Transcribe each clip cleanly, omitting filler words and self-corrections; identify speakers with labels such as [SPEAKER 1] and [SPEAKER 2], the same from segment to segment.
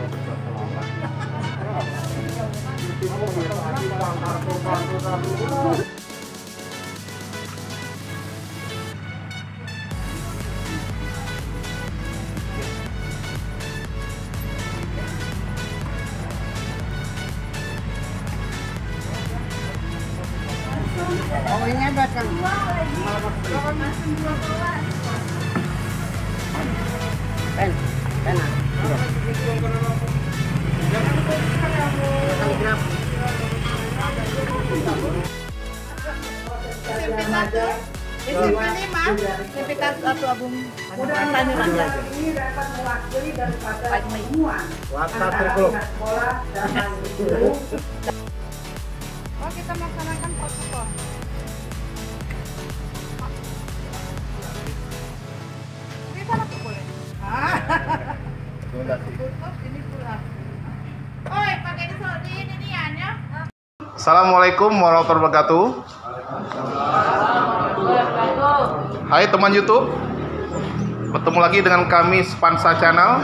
[SPEAKER 1] Oh, ini ada kan? Pena.
[SPEAKER 2] Sertifikat atau abung ini dapat mewakili daripada semua sekolah dan guru.
[SPEAKER 3] Oh, kita melaksanakan protokol. Ini sana boleh. Tutup ini pulang. Oi, pakai di ini ya.
[SPEAKER 4] Assalamualaikum warahmatullahi wabarakatuh. Hai teman YouTube, bertemu lagi dengan kami Spansa Channel.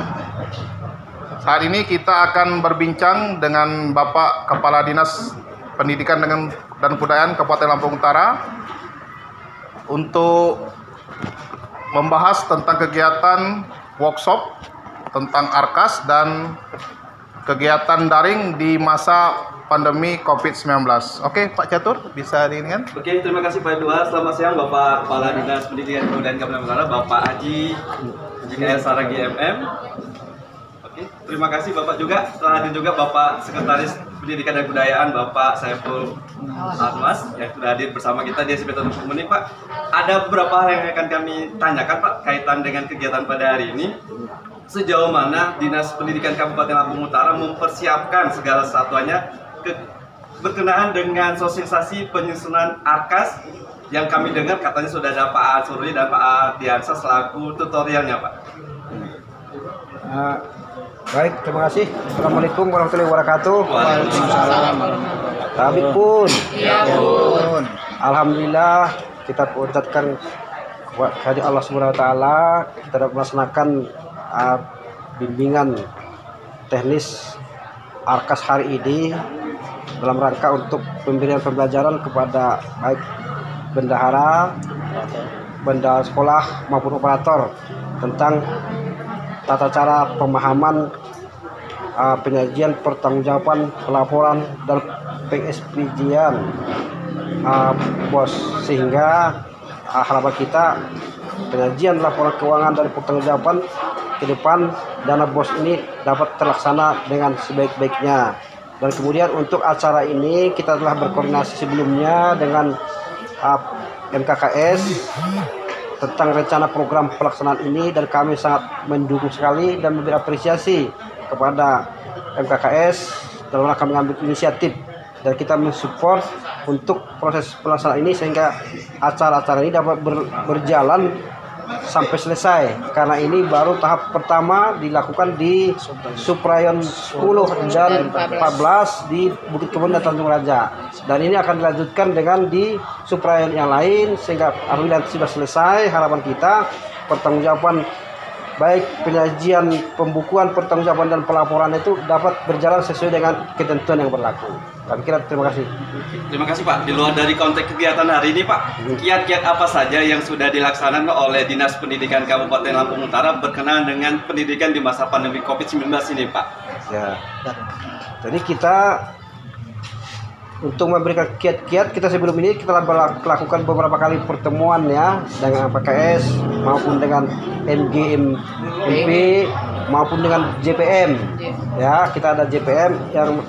[SPEAKER 4] Saat ini kita akan berbincang dengan Bapak Kepala Dinas Pendidikan dan Kebudayaan Kabupaten Lampung Utara untuk membahas tentang kegiatan workshop tentang ARKAS dan kegiatan daring di masa pandemi COVID-19. Oke, Pak Catur, bisa diingat?
[SPEAKER 5] Oke, terima kasih Pak Edward. Selamat siang Bapak Kepala Dinas Pendidikan dan Kebudayaan Kabupaten Utara, Bapak Haji Engineer Saragi MM. Oke, terima kasih Bapak juga. Telah hadir juga Bapak Sekretaris Pendidikan dan Kebudayaan, Bapak Saiful Atmas, yang sudah hadir bersama kita di SPT untuk menit, Pak. Ada beberapa hal yang akan kami tanyakan, Pak, kaitan dengan kegiatan pada hari ini. Sejauh mana Dinas Pendidikan Kabupaten Lampung Utara mempersiapkan segala sesuatunya berkenaan dengan sosialisasi penyusunan ARKAS yang kami dengar katanya sudah ada Pak Ansuri dan Pak Ardiansa selaku tutorialnya, Pak.
[SPEAKER 6] Baik, terima kasih. Assalamualaikum warahmatullahi wabarakatuh.
[SPEAKER 5] Waalaikumsalam.
[SPEAKER 6] Tabik pun.
[SPEAKER 5] Ya pun.
[SPEAKER 6] Alhamdulillah kita ucapkan kepada Allah Subhanahu wa taala kita dapat melaksanakan bimbingan teknis ARKAS hari ini dalam rangka untuk pemberian pembelajaran kepada baik bendahara, benda sekolah maupun operator tentang tata cara pemahaman penyajian, pertanggungjawaban, pelaporan dan pengekspresian BOS, sehingga harapan kita penyajian laporan keuangan dan pertanggungjawaban ke depan dana BOS ini dapat terlaksana dengan sebaik-baiknya. Dan kemudian untuk acara ini kita telah berkoordinasi sebelumnya dengan MKKS tentang rencana program pelaksanaan ini, dan kami sangat mendukung sekali dan memberi apresiasi kepada MKKS dalam rangka mengambil inisiatif, dan kita mensupport untuk proses pelaksanaan ini sehingga acara-acara ini dapat berjalan sampai selesai, karena ini baru tahap pertama dilakukan di Suprayon 10 dan 14 di Bukit Kebun dan Tanjung Raja, dan ini akan dilanjutkan dengan di Suprayon yang lain, sehingga apabila sudah selesai harapan kita pertanggungjawaban baik penyajian, pembukuan, pertanggungjawaban dan pelaporan itu dapat berjalan sesuai dengan ketentuan yang berlaku. Kami kira terima kasih.
[SPEAKER 5] Terima kasih Pak. Di luar dari konteks kegiatan hari ini Pak, kiat-kiat apa saja yang sudah dilaksanakan oleh Dinas Pendidikan Kabupaten Lampung Utara berkenaan dengan pendidikan di masa pandemi COVID-19 ini Pak?
[SPEAKER 6] Ya, jadi kita untuk memberikan kiat-kiat, kita sebelum ini kita lakukan beberapa kali pertemuan ya dengan PKS maupun dengan MGMP maupun dengan JPM. Ya, kita ada JPM yang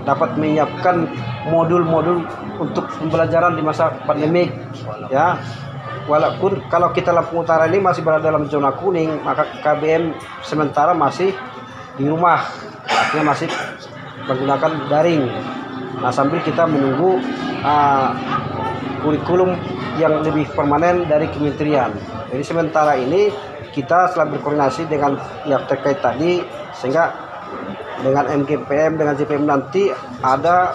[SPEAKER 6] dapat menyiapkan modul-modul untuk pembelajaran di masa pandemik. Ya, walaupun kalau kita Lampung Utara ini masih berada dalam zona kuning, maka KBM sementara masih di rumah, artinya masih menggunakan daring. Nah, sambil kita menunggu kurikulum yang lebih permanen dari kementerian. Jadi sementara ini kita setelah berkoordinasi dengan yang terkait tadi, sehingga dengan MGPM, dengan JPM nanti ada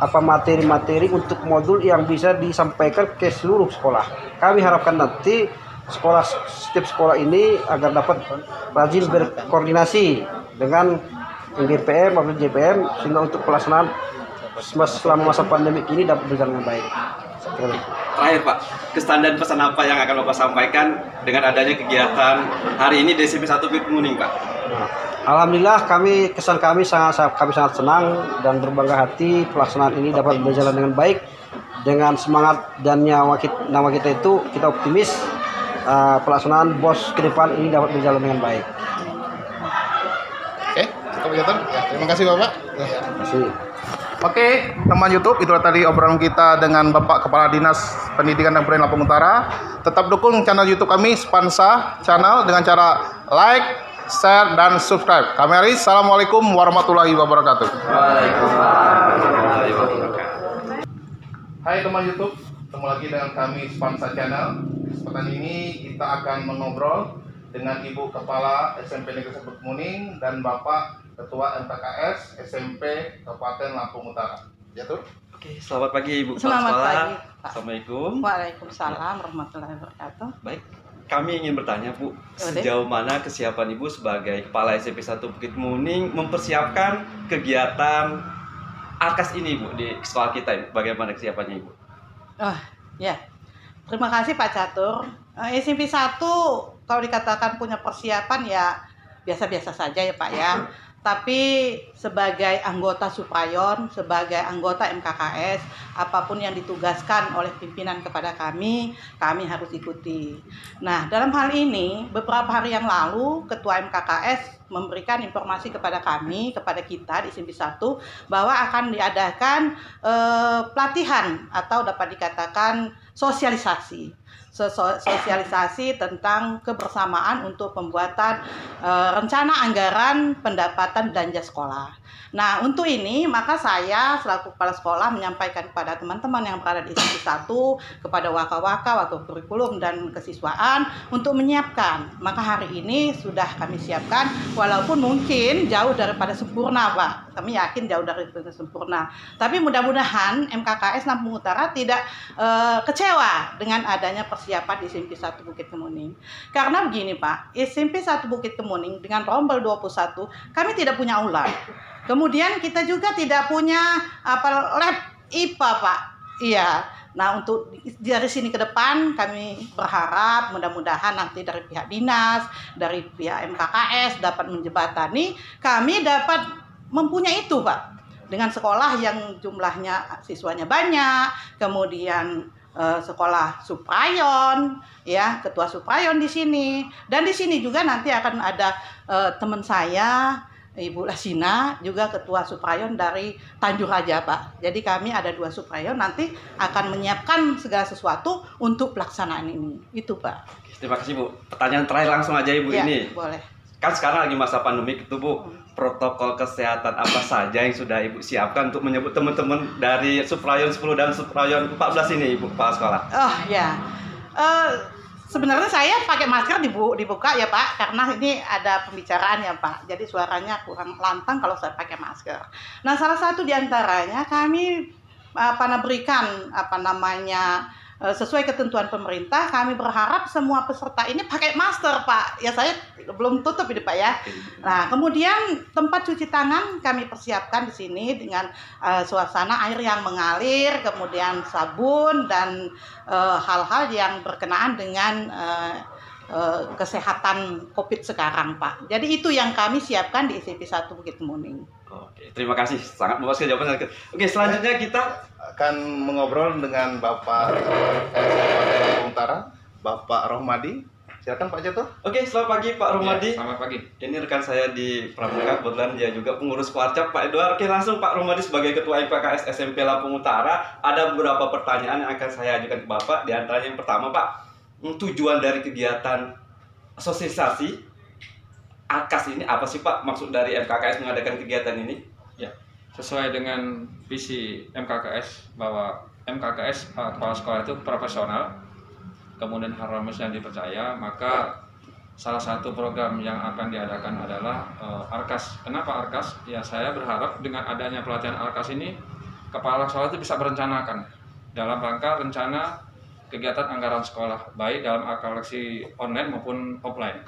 [SPEAKER 6] materi-materi untuk modul yang bisa disampaikan ke seluruh sekolah. Kami harapkan nanti setiap sekolah ini agar dapat rajin berkoordinasi dengan MGPM maupun JPM, sehingga untuk pelaksanaan selama masa pandemi ini dapat berjalan dengan baik.
[SPEAKER 5] Terakhir Pak, kesan dan pesan apa yang akan Bapak sampaikan dengan adanya kegiatan hari ini di SMP 1 Bukit Kemuning Pak?
[SPEAKER 6] Nah, alhamdulillah kesan kami sangat senang dan berbangga hati pelaksanaan ini dapat berjalan dengan baik, dengan semangat dan nama kita itu kita optimis pelaksanaan BOS ke depan ini dapat berjalan dengan baik.
[SPEAKER 4] Oke, cukup ya, terima kasih Bapak.
[SPEAKER 6] Terima kasih.
[SPEAKER 4] Oke, teman YouTube, itulah tadi obrolan kita dengan Bapak Kepala Dinas Pendidikan dan Kebudayaan Lampung Utara. Tetap dukung channel YouTube kami, Spansa Channel, dengan cara like, share, dan subscribe. Kami Aris, Assalamualaikum warahmatullahi wabarakatuh. Hai teman YouTube, ketemu lagi dengan kami Spansa Channel. Kesempatan ini kita akan mengobrol dengan Ibu Kepala SMP Negeri 1 Kemuning dan Bapak Ketua MKKS SMP Kabupaten Lampung Utara. Ya tuh.
[SPEAKER 5] Oke, selamat pagi Ibu.
[SPEAKER 3] Selamat pagi, Pak.
[SPEAKER 5] Assalamualaikum.
[SPEAKER 3] Waalaikumsalam warahmatullahi wabarakatuh.
[SPEAKER 5] Baik, kami ingin bertanya Bu, sejauh mana kesiapan Ibu sebagai Kepala SMP 1 Bukit Kemuning mempersiapkan kegiatan ARKAS ini Bu di sekolah kita Ibu? Bagaimana kesiapannya Ibu?
[SPEAKER 3] Oh ya, terima kasih Pak Catur. SMP 1 kalau dikatakan punya persiapan ya biasa-biasa saja ya Pak ya. Tapi sebagai anggota Suprayon, sebagai anggota MKKS, apapun yang ditugaskan oleh pimpinan kepada kami harus ikuti. Nah, dalam hal ini, beberapa hari yang lalu, Ketua MKKS memberikan informasi kepada kami, kepada kita di SMP 1, bahwa akan diadakan pelatihan atau dapat dikatakan sosialisasi tentang kebersamaan untuk pembuatan rencana anggaran pendapatan belanja sekolah. Nah, untuk ini maka saya selaku kepala sekolah menyampaikan kepada teman-teman yang berada di SMP 1, kepada waka-waka, wakil kurikulum dan kesiswaan untuk menyiapkan. Maka hari ini sudah kami siapkan, walaupun mungkin jauh daripada sempurna Pak. Kami yakin jauh daripada sempurna. Tapi mudah-mudahan MKKS Lampung Utara tidak kecewa dengan adanya persiapan di SMP 1 Bukit Kemuning. Karena begini Pak, SMP 1 Bukit Kemuning dengan rombel 21, kami tidak punya ular. Kemudian kita juga tidak punya lab IPA Pak. Iya. Nah, untuk dari sini ke depan kami berharap mudah-mudahan nanti dari pihak dinas, dari pihak MKKS dapat menjembatani, kami dapat mempunyai itu Pak. Dengan sekolah yang jumlahnya siswanya banyak, kemudian sekolah Suprayon, ya, Ketua Suprayon di sini, dan di sini juga nanti akan ada teman saya Ibu Lasina, juga Ketua Suprayon dari Tanjung Raja Pak. Jadi kami ada 2 Suprayon nanti akan menyiapkan segala sesuatu untuk pelaksanaan ini. Itu Pak.
[SPEAKER 5] Terima kasih Bu. Pertanyaan terakhir langsung aja Ibu
[SPEAKER 3] Ya,
[SPEAKER 5] ini.
[SPEAKER 3] boleh.
[SPEAKER 5] Kan sekarang lagi masa pandemi itu Bu, protokol kesehatan apa saja yang sudah Ibu siapkan untuk menyebut teman-teman dari Suprayon 10 dan Suprayon 14 ini Ibu Kepala Sekolah?
[SPEAKER 3] Oh ya, sebenarnya saya pakai masker dibuka ya Pak, karena ini ada pembicaraan ya Pak, jadi suaranya kurang lantang kalau saya pakai masker. Nah, salah satu diantaranya kami berikan sesuai ketentuan pemerintah, kami berharap semua peserta ini pakai masker Pak. Ya saya belum tutup ini Pak ya. Nah, kemudian tempat cuci tangan kami persiapkan di sini dengan suasana air yang mengalir, kemudian sabun dan hal-hal yang berkenaan dengan kesehatan COVID sekarang Pak. Jadi itu yang kami siapkan di SMP 1 Bukit Kemuning.
[SPEAKER 5] Oke, terima kasih. Sangat memuaskan jawabannya. Oke, selanjutnya kita
[SPEAKER 4] akan mengobrol dengan Bapak Kabupaten Lampung Utara, Bapak Rohmadi. Silakan Pak Jatuh.
[SPEAKER 5] Oke, selamat pagi Pak Rohmadi.
[SPEAKER 1] Selamat pagi.
[SPEAKER 5] Ini rekan saya di Pramuka, kebetulan dia juga pengurus Kuarcap, Pak Edward. Oke, langsung Pak Rohmadi sebagai Ketua MKKS SMP Lampung Utara, ada beberapa pertanyaan yang akan saya ajukan ke Bapak. Di antaranya yang pertama Pak, tujuan dari kegiatan sosialisasi ARKAS ini apa sih Pak? Maksud dari MKKS mengadakan kegiatan ini?
[SPEAKER 1] Ya, sesuai dengan visi MKKS bahwa MKKS kepala sekolah itu profesional, kemudian harmonis yang dipercaya, maka salah satu program yang akan diadakan adalah ARKAS. Kenapa ARKAS? Ya, saya berharap dengan adanya pelatihan ARKAS ini, kepala sekolah itu bisa merencanakan dalam rangka rencana kegiatan anggaran sekolah, baik dalam koleksi online maupun offline.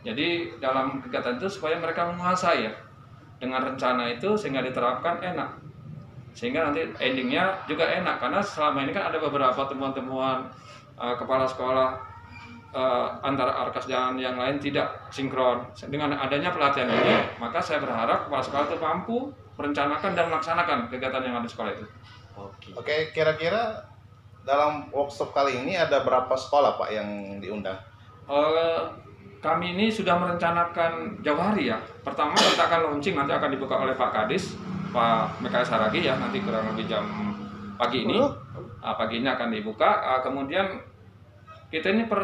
[SPEAKER 1] Jadi dalam kegiatan itu supaya mereka menguasai ya dengan rencana itu sehingga diterapkan enak, sehingga nanti endingnya juga enak karena selama ini kan ada beberapa temuan-temuan kepala sekolah antara Arkas dan yang lain tidak sinkron. Dengan adanya pelatihan ini, maka saya berharap kepala sekolah itu mampu merencanakan dan melaksanakan kegiatan yang ada di sekolah itu.
[SPEAKER 4] Oke, kira-kira dalam workshop kali ini ada berapa sekolah Pak yang diundang?
[SPEAKER 1] Kami ini sudah merencanakan jauh hari ya. Pertama kita akan launching, nanti akan dibuka oleh Pak Kadis, Pak MKS Saragi ya, nanti kurang lebih jam pagi ini. Pagi ini akan dibuka. Kemudian kita ini per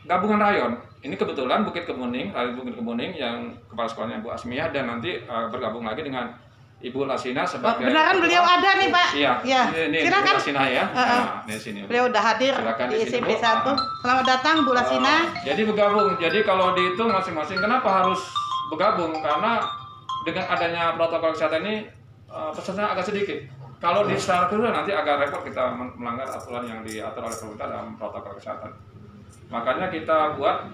[SPEAKER 1] gabungan rayon. Ini kebetulan Bukit Kemuning, Rayon Bukit Kemuning yang kepala sekolahnya Bu Asmiah dan nanti bergabung lagi dengan Ibu Lasina sebagai.
[SPEAKER 3] Beneran beliau ada nih Pak?
[SPEAKER 1] Iya.
[SPEAKER 3] Ya.
[SPEAKER 1] Ini
[SPEAKER 3] Silakan.
[SPEAKER 1] Bu Lasina ya. Nah, di sini.
[SPEAKER 3] Beliau udah hadir
[SPEAKER 1] Silakan
[SPEAKER 3] di
[SPEAKER 1] di sini,
[SPEAKER 3] SMP
[SPEAKER 1] Bu.
[SPEAKER 3] 1. Selamat datang Bu Lasina.
[SPEAKER 1] Jadi bergabung. Jadi kalau dihitung masing-masing, kenapa harus bergabung? Karena dengan adanya protokol kesehatan ini pesertanya agak sedikit. Kalau di secara keseluruhan nanti agak repot kita melanggar aturan yang diatur oleh pemerintah dalam protokol kesehatan. Makanya kita buat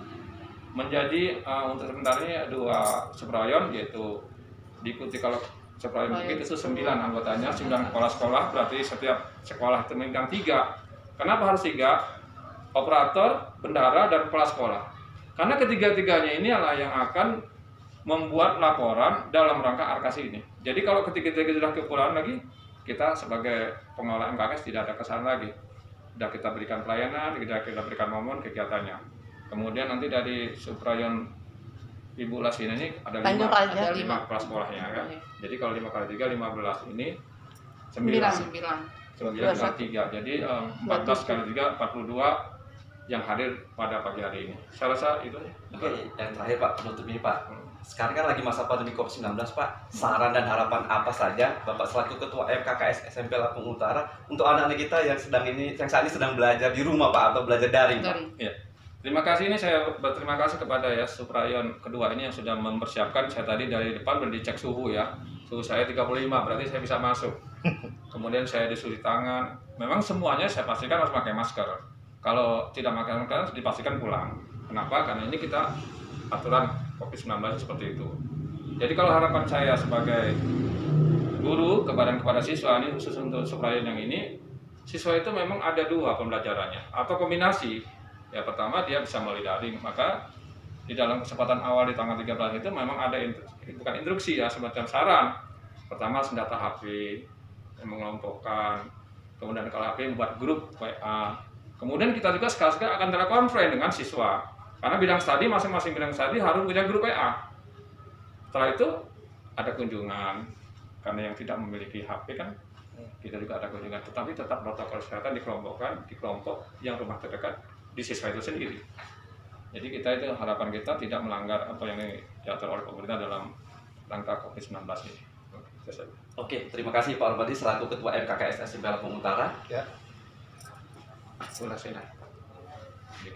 [SPEAKER 1] menjadi untuk sementara ini 2 subrayon, yaitu diikuti kalau sekolah Bukit itu 9 anggotanya, 9 kepala sekolah, berarti setiap sekolah itu memegang 3. Kenapa harus 3? Operator, bendahara, dan kepala sekolah. Karena ketiga-tiganya ini adalah yang akan membuat laporan dalam rangka Arkas ini. Jadi kalau ketiga-tiga sudah kekurangan lagi, kita sebagai pengelola MKS tidak ada kesalahan lagi. Sudah kita berikan pelayanan, kita berikan momen kegiatannya. Kemudian nanti dari subrayon Ibu Lasina ini ada 5 kepala sekolahnya kan. Jadi kalau 5 kali 3, 15 ini 9 kali 3. Jadi 14 kali 3, 42 yang hadir pada pagi hari ini. Saya rasa itu.
[SPEAKER 5] Oke, yang terakhir Pak, penutup ini Pak. Sekarang kan lagi masa pandemi COVID-19 Pak. Saran dan harapan apa saja Bapak selaku Ketua MKKS SMP Lampung Utara untuk anak-anak kita yang saat ini sedang belajar di rumah Pak atau belajar daring Pak?
[SPEAKER 1] Iya. Terima kasih, ini saya berterima kasih kepada ya subrayon kedua ini yang sudah mempersiapkan. Saya tadi dari depan sudah dicek suhu ya. Suhu saya 35, berarti saya bisa masuk. Kemudian saya disuci tangan. Memang semuanya saya pastikan harus pakai masker. Kalau tidak pakai masker dipastikan pulang. Kenapa? Karena ini kita aturan COVID-19 seperti itu. Jadi kalau harapan saya sebagai guru kepada siswa ini khusus untuk subrayon yang ini, siswa itu memang ada 2 pembelajarannya atau kombinasi. Ya pertama dia bisa melalui daring, maka di dalam kesempatan awal di tanggal 13 itu memang ada bukan instruksi ya, semacam saran. Pertama senjata HP, yang mengelompokkan, kemudian kalau HP membuat grup WA. Kemudian kita juga sekali-sekali akan telekonferensi dengan siswa. Karena bidang studi, masing-masing bidang studi harus punya grup WA. Setelah itu ada kunjungan, karena yang tidak memiliki HP kan, kita juga ada kunjungan. Tetapi tetap protokol kesehatan dikelompokkan di kelompok yang rumah terdekat di siswa itu sendiri. Jadi kita itu harapan kita tidak melanggar apa yang diatur oleh pemerintah dalam rangka COVID-19 ini.
[SPEAKER 5] Oke, terima kasih Pak Almadi selaku Ketua MKKS SMP Lampung Utara.
[SPEAKER 4] Ya.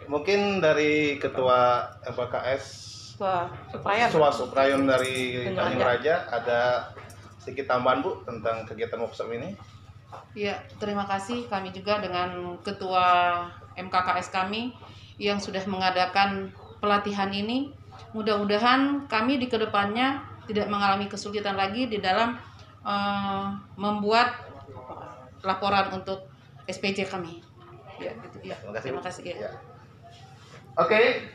[SPEAKER 4] Mungkin dari Ketua MKKS subrayon dari Tanjung Raja ada sedikit tambahan Bu tentang kegiatan workshop ini.
[SPEAKER 7] Ya, terima kasih. Kami juga dengan Ketua MKKS kami yang sudah mengadakan pelatihan ini. Mudah-mudahan kami di kedepannya tidak mengalami kesulitan lagi di dalam membuat laporan untuk SPJ kami. Ya, gitu. Ya. Terima kasih. Ya.
[SPEAKER 4] Oke,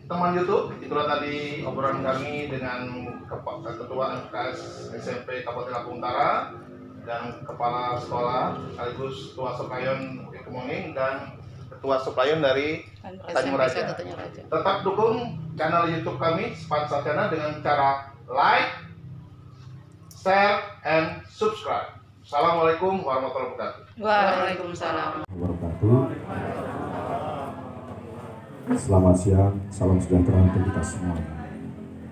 [SPEAKER 4] teman YouTube, itulah tadi obrolan kami dengan Ketua MKS SMP Kabupaten Lampung Utara dan Kepala Sekolah sekaligus Ketua Subrayon Bukit Kemuning dan Ketua Subrayon dari Tanjung Raja. Tetap dukung channel YouTube kami Spansa Channel dengan cara like, share, and subscribe. Assalamualaikum warahmatullahi wabarakatuh.
[SPEAKER 7] Waalaikumsalam.
[SPEAKER 8] Selamat siang, salam sejahtera untuk kita semua.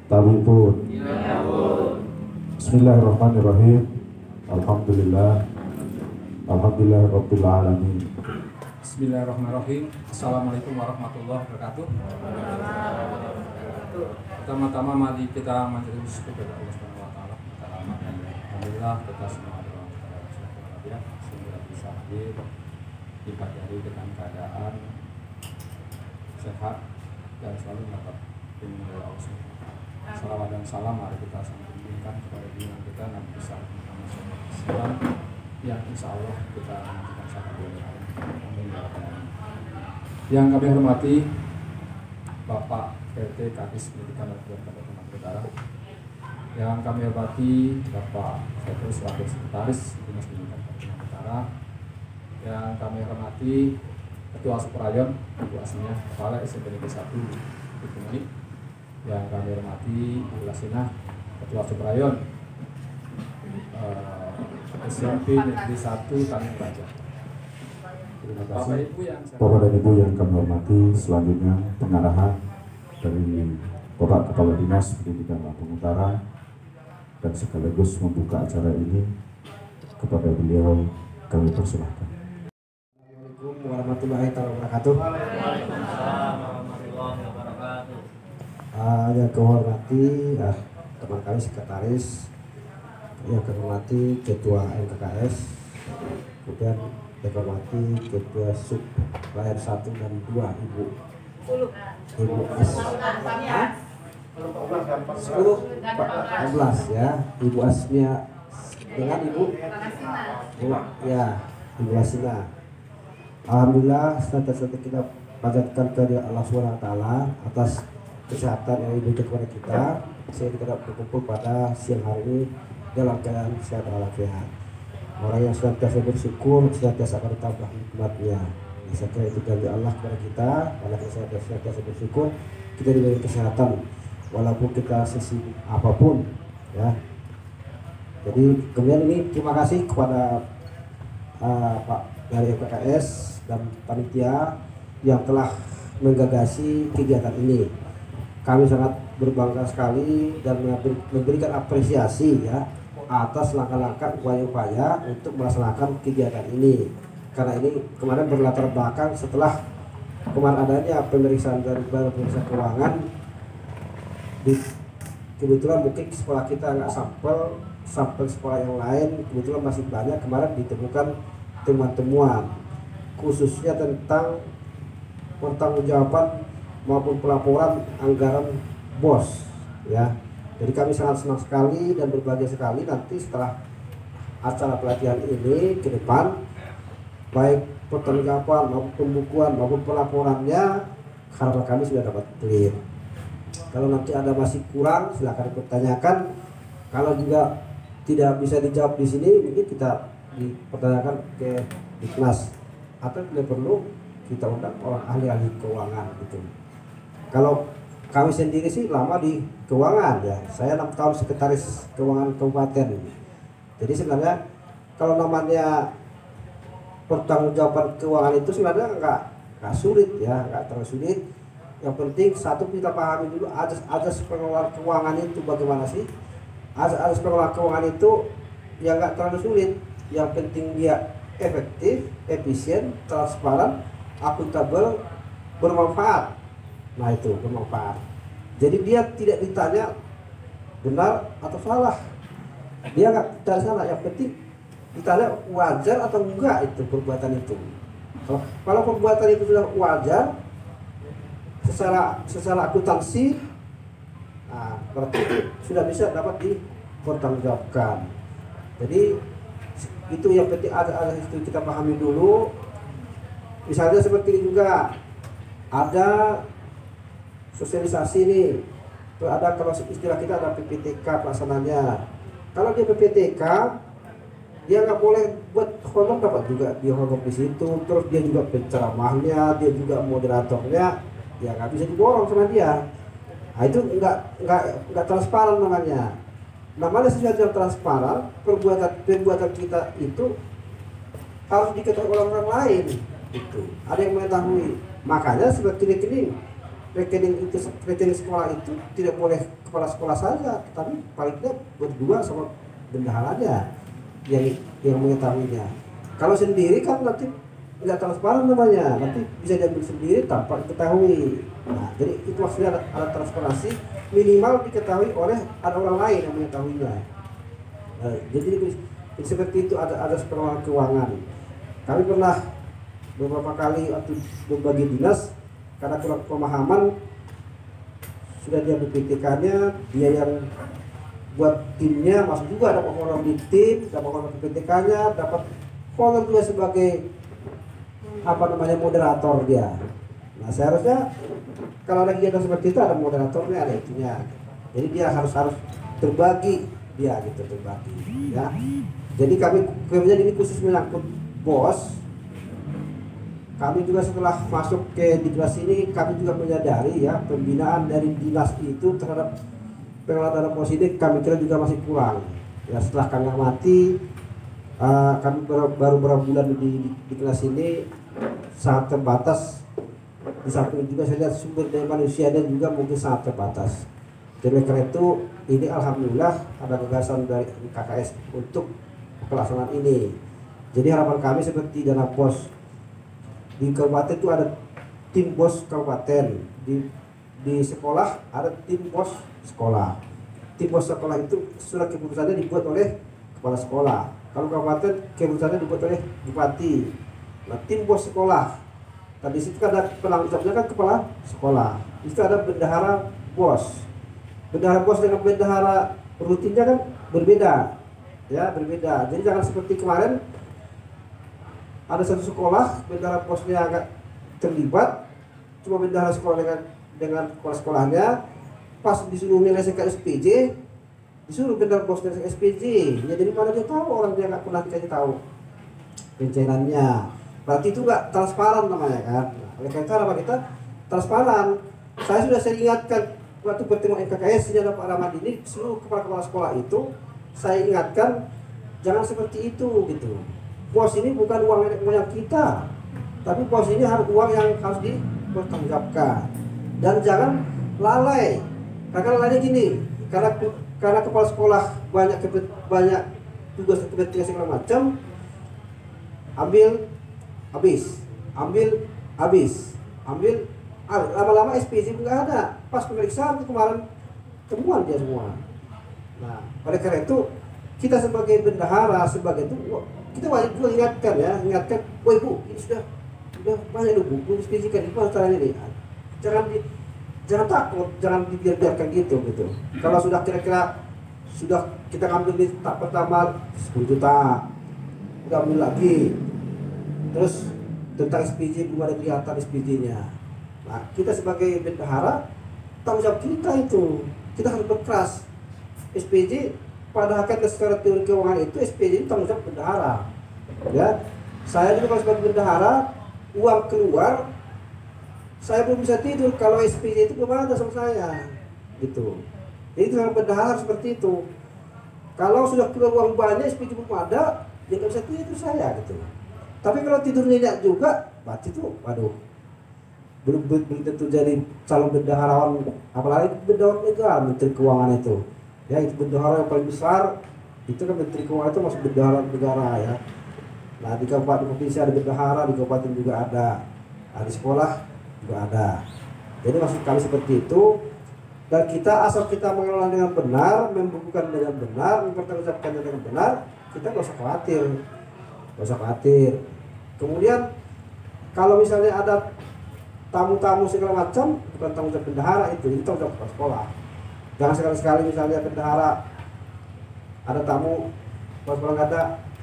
[SPEAKER 8] Tabung pun. Bismillahirrahmanirrahim. Alhamdulillah. Alhamdulillahirabbil alamin.
[SPEAKER 9] Bismillahirrahmanirrahim. Assalamualaikum warahmatullahi wabarakatuh. Pertama-tama mari kita menjadi syukur kepada Allah Subhanahu wa taala. Alhamdulillah kita semua adalah ya sehingga bisa hadir di pagi hari dengan keadaan sehat dan selalu dapat bimbingan dari Allah SWT. Salawat dan salam mari kita sampaikan kepada junjungan kita Nabi besar Muhammad SAW yang insya Allah kita nantikan sama beliau. Amin ya rabbal alamin. Yang kami hormati Bapak PT Kadis Pendidikan dan Kebudayaan Kalimantan Utara, yang kami hormati Bapak Sekretari Wakil Sekretaris Dinas Pendidikan Kalimantan Utara, yang kami hormati Ketua Suprayon Ibu Asmiah Kepala SMP Negeri 1 Bukit, yang kami hormati Ibu Lasina Ketua Suprayon SMP Negeri 1 Tanjung Baja.
[SPEAKER 8] Terima kasih Bapak dan Ibu yang kami hormati. Selanjutnya pengarahan dari Bapak Kepala Dinas Pendidikan Lampung Utara dan sekaligus membuka acara ini kepada beliau kami persilahkan.
[SPEAKER 6] Assalamualaikum warahmatullahi wabarakatuh. Yang kami hormati teman kami sekretaris, yang kami hormati Ketua MKKS, kemudian yang kami hormati Ketua Sub Layar 1 dan 2 Ibu S 10-14 ya, Ibu Asmia dengan Ibu Ibu Lasina. Alhamdulillah senantiasa kita panjatkan kepada Allah SWT atas kesehatan yang diberikan kepada kita sehingga kita dapat berkumpul pada siang hari ini dalam keadaan sehat walafiat. Orang yang senantiasa bersyukur senantiasa akan ditambah nikmatnya. Saya kira itu dari Allah kepada kita. Kalau kita senantiasa bersyukur, kita diberi kesehatan walaupun kita sisi apapun ya. Jadi kemudian ini terima kasih kepada Pak dari MKKS dan panitia yang telah menggagasi kegiatan ini. Kami sangat berbangga sekali dan memberikan apresiasi ya atas langkah-langkah upaya-upaya untuk melaksanakan kegiatan ini. Karena ini kemarin berlatar belakang setelah kemarin adanya pemeriksaan dari Badan Pemeriksa Keuangan. Kebetulan mungkin sekolah kita nggak sampel sekolah yang lain, kebetulan masih banyak kemarin ditemukan temuan-temuan khususnya tentang pertanggungjawaban maupun pelaporan anggaran BOS ya. Jadi kami sangat senang sekali dan berbahagia sekali nanti setelah acara pelatihan ini ke depan, baik pertanggungjawaban maupun pembukuan maupun pelaporannya harapan kami sudah dapat clear. Kalau nanti ada masih kurang silakan dipertanyakan. Kalau juga tidak bisa dijawab di sini, mungkin kita dipertanyakan ke Diknas atau tidak perlu kita undang orang ahli-ahli keuangan gitu. Kalau kami sendiri sih lama di keuangan ya. Saya 6 tahun sekretaris keuangan kabupaten. Jadi sebenarnya kalau namanya pertanggungjawaban keuangan itu sebenarnya nggak sulit ya, nggak terlalu sulit. Yang penting satu kita pahami dulu azas pengelolaan keuangan itu bagaimana sih. Azas pengelolaan keuangan itu yang nggak terlalu sulit. Yang penting dia efektif, efisien, transparan, akuntabel, bermanfaat. Nah itu bermanfaat. Jadi dia tidak ditanya benar atau salah. Dia nggak ditanya salah. Yang penting ditanya wajar atau enggak itu perbuatan itu. Kalau perbuatan itu sudah wajar secara akuntansi, nah, berarti sudah bisa dapat dipertanggungjawabkan. Jadi itu yang penting ada itu kita pahami dulu. Misalnya seperti ini juga ada sosialisasi nih, itu ada kalau istilah kita ada PPTK pelaksananya. Kalau dia PPTK dia nggak boleh buat honor, dapat juga dia honor di situ. Terus dia juga penceramahnya, dia juga moderatornya, ya nggak bisa diborong sama dia. Nah itu nggak transparan namanya. Namanya sesuatu yang transparan, perbuatan kita itu harus diketahui oleh orang lain. Itu ada yang mengetahui. Makanya seperti rekening sekolah itu tidak boleh kepala sekolah saja, tapi paling tidak berdua sama bendaharanya yang mengetahuinya. Kalau sendiri kan nanti nggak transparan namanya, nanti bisa diambil sendiri tanpa diketahui. Nah, jadi itu maksudnya ada transparansi, minimal diketahui oleh ada orang lain yang mengetahuinya. Nah, jadi seperti itu ada pengelolaan keuangan. Kami pernah beberapa kali waktu berbagi dinas karena kurang pemahaman sudah dia PPTK-nya, dia yang buat timnya, masuk juga dapat honor di tim, dapat honor PPTK-nya, dapat honor juga sebagai moderator dia. Nah seharusnya kalau ada kegiatan seperti itu ada moderatornya, ada itunya. Jadi dia harus terbagi dia gitu, terbagi ya. Jadi kami kemudian ini khusus menyangkut BOS. Kami juga setelah masuk ke dinas ini, kami juga menyadari ya pembinaan dari dinas itu terhadap pengelolaan dana positif kami kira juga masih kurang. Ya setelah kami amati, kami baru beberapa bulan di kelas ini sangat terbatas. Di samping juga saya lihat sumber daya manusianya juga mungkin sangat terbatas. Jadi karena itu ini alhamdulillah ada gagasan dari KKS untuk pelaksanaan ini. Jadi harapan kami seperti dana BOS di kabupaten itu ada tim BOS kabupaten, di sekolah ada tim BOS sekolah. Tim BOS sekolah itu surat keputusannya dibuat oleh kepala sekolah. Kalau kabupaten keputusannya dibuat oleh bupati. Nah, tim BOS sekolah. Tadi situ kan ada penanggung jawabnya kan kepala sekolah. Itu ada bendahara BOS. Bendahara BOS dengan bendahara rutinnya kan berbeda. Ya, berbeda. Jadi jangan seperti kemarin ada satu sekolah bendahara BOS-nya agak terlibat, cuma bendahara sekolah dengan kepala sekolahnya. Pas disuruh menyelesaikan SPJ, disuruh bendahara BOS menyelesaikan SPJ. Ya, jadi mana dia tahu, orang dia nggak pernah dikasih tahu pencairannya. Berarti itu nggak transparan namanya kan. Oleh karena kita transparan. Saya ingatkan waktu pertemuan MKKS ini ada Pak Ramadini, seluruh kepala sekolah itu saya ingatkan jangan seperti itu gitu. BOS ini bukan uang nenek moyang kita, tapi BOS ini harus uang yang harus dipertanggungjawabkan. Dan jangan lalai. Karena lalainya gini, karena kepala sekolah banyak tugas segala macam, ambil habis, lama-lama SPJ nggak ada. Pas pemeriksaan itu kemarin temuan dia semua. Nah, oleh karena itu kita sebagai bendahara kita wajib juga ingatkan, woi Bu, ini sudah banyak loh Bu, SPJ kan gimana caranya nih? Jangan takut, jangan dibiarkan gitu. Kalau sudah kira-kira kita ambil di tahap pertama 10 juta, udah ambil lagi. Terus tentang SPJ belum ada kelihatan SPJ-nya. Nah, kita sebagai bendahara tanggung jawab kita itu. Kita harus berkeras. SPJ pada hakikatnya secara teori keuangan itu SPJ itu tanggung jawab bendahara. Ya. Saya juga kalau sebagai bendahara, uang keluar saya belum bisa tidur kalau SPJ itu belum ada sama saya. Gitu. Jadi itu kalau bendahara seperti itu. Kalau sudah keluar uang banyak SPJ belum ada, ya nggak bisa tidur saya gitu. Tapi kalau tidur nyenyak juga, berarti itu, waduh, belum tentu jadi calon bendaharawan, apalagi bendahara negara, Menteri Keuangan itu. Ya, itu bendahara yang paling besar, itu kan Menteri Keuangan itu masuk bendahara negara ya. Nah, di kabupaten provinsi ada bendahara, di kabupaten juga ada, di sekolah juga ada. Jadi maksud kami seperti itu, dan kita asal kita mengelola dengan benar, membukukan dengan benar, mempertanggungjawabkan dengan benar, kita nggak usah khawatir. Kemudian kalau misalnya ada tamu-tamu segala macam, bukan tanggung jawab bendahara itu tanggung jawab sekolah. Jangan sekali-sekali misalnya bendahara ada tamu, pas sekolah nggak ada,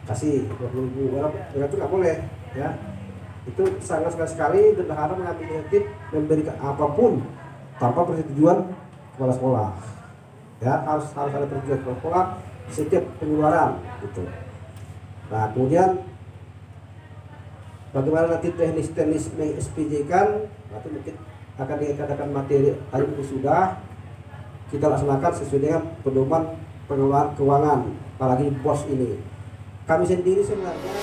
[SPEAKER 6] kasih 20.000 orang, itu nggak boleh ya. Itu sangat sekali bendahara mengambil inisiatif memberikan apapun tanpa persetujuan kepala sekolah. Ya, harus ada persetujuan kepala sekolah setiap pengeluaran gitu. Nah, kemudian bagaimana nanti teknis SPJ kan, nanti mungkin akan diadakan materi tadi itu sudah kita laksanakan sesuai dengan pedoman pengelolaan keuangan, apalagi BOS ini. Kami sendiri sebenarnya